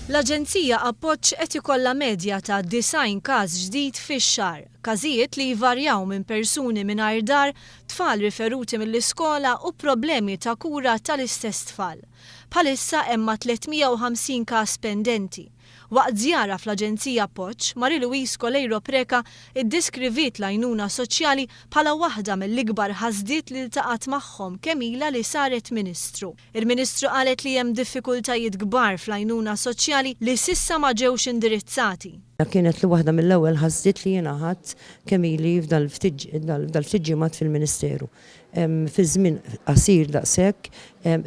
L-Aġenzija Appoġġ qed ikollha medja ta' 90 każ ġdid fix-xahar, każijiet li jvarjaw minn persuni mingħajr dar, tfal riferuti mill-iskola u problemi ta' kura tal-istess tfal. Bħalissa hemm 350 każ pendenti. Waqt zjara fl-Aġenzija Appoġġ, Louise Coleiro Preca iddiskrivit l-għajnuna soċjali bħala waħda mill-ikbar ħasdiet li ltaqat magħhom kemm ilha li saret Ministru. Il-Ministru qalet li hemm diffikultajiet kbar fl-għajnuna soċjali li s'issa ma ġewx indirizzati. Kienet li waħda mill-ewwel ħasdiet li jiena ħadd kemm ili f'dal-ftit ġimgħat fil-Ministeru. Fi żmien qasir daqshekk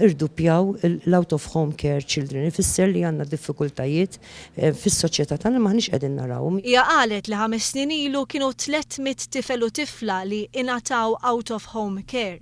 irdoppjaw l-out of home care children. Ifisser li għandna diffikultajiet fis-soċjetà tagħna maħniex qegħdin narawhom. Hija qalet li 5 snin ilu kienu 300 tifel u tifla li ingħataw out of home care.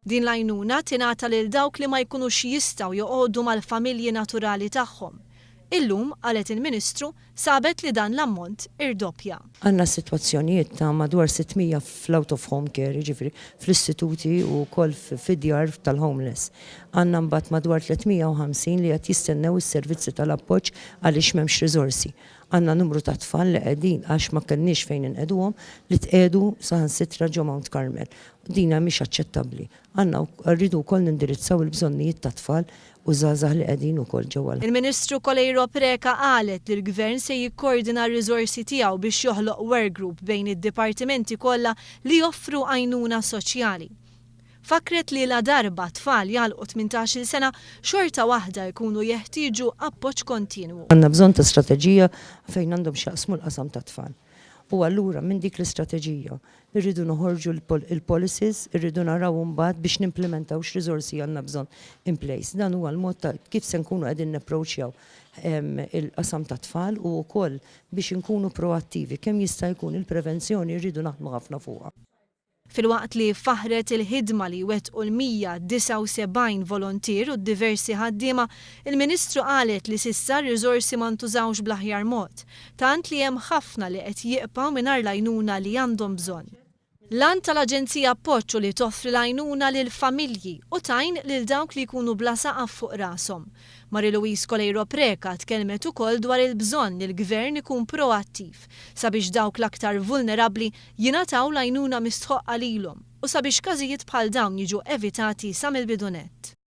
Din l-għajnuna tingħata lil dawk li ma jkunux jistgħu joqogħdu mal-familji naturali tagħhom. Illum, qalet il-Ministru, sabet li dan l-ammont irdoppja. Għandna sitwazzjonijiet ta' madwar 600 fl-out of home care, jiġifieri fl-istituti u wkoll fid-djar tal-homeless. Għandna mbagħad madwar 350 li qed jistennew is-servizzi tal-appoġġ għaliex m'hemmx riżorsi. Għandna numru ta' tfal li qegħdin għax ma kenniex fejn inqeduhom li tqiegħdu saħansitra ġo Mount Carmel. Dina mhix aċċettabbli. Għandna rridu wkoll nindirizzaw il-bżonnijiet ta' tfal u żgħażagħ li qegħdin ukoll ġewwa. Il-Ministru Coleiro Preca qalet li l-Gvern se jikkoordina r-riżorsi tiegħu biex joħloq work group bejn id-dipartimenti kollha li joffru għajnuna soċjali. Fakret li la darba tfal jagħlqu 18-il sena xorta waħda jkunu jeħtieġu appoġġ kontinwu. Għandna bżonn ta' strateġija fejn għandhom x'jaqsmu l-qasam ta' tfal. U allura minn dik l-istrateġija irridu noħorġu il-policies, irridu naraw mbagħad biex nimplementaw x'riżorsi għandna bżonn in place. Dan huwa l-mod ta' kif se nkunu qegħdin napproachjaw il-qasam ta' tfal u wkoll biex inkunu proattivi kemm jista' jkun il-prevenzjoni rridu naħdmu ħafna fuqha. Fil-waqt li faħret il-ħidma li wettqu l-179 volontier u diversi ħaddiema, il-Ministru qalet li s'issa r-riżorsi ma ntużawx bl-aħjar mod, tant li hemm ħafna li qed jieqpaw mingħajr l-għajnuna li għandhom bżonn. L-għan tal-Aġenzija Appoġġ li toffri l-għajnuna lill-familji u tajn lil dawk li jkunu bla saqaf fuq rashom. Louise Coleiro Preca tkellmet ukoll dwar il-bżonn li l-Gvern ikun proattiv sabiex dawk l-aktar vulnerabbli jingħataw l-għajnuna mistħoqqa lilhom u sabiex każijiet bħal dawn jiġu evitati sa mill-bidunett.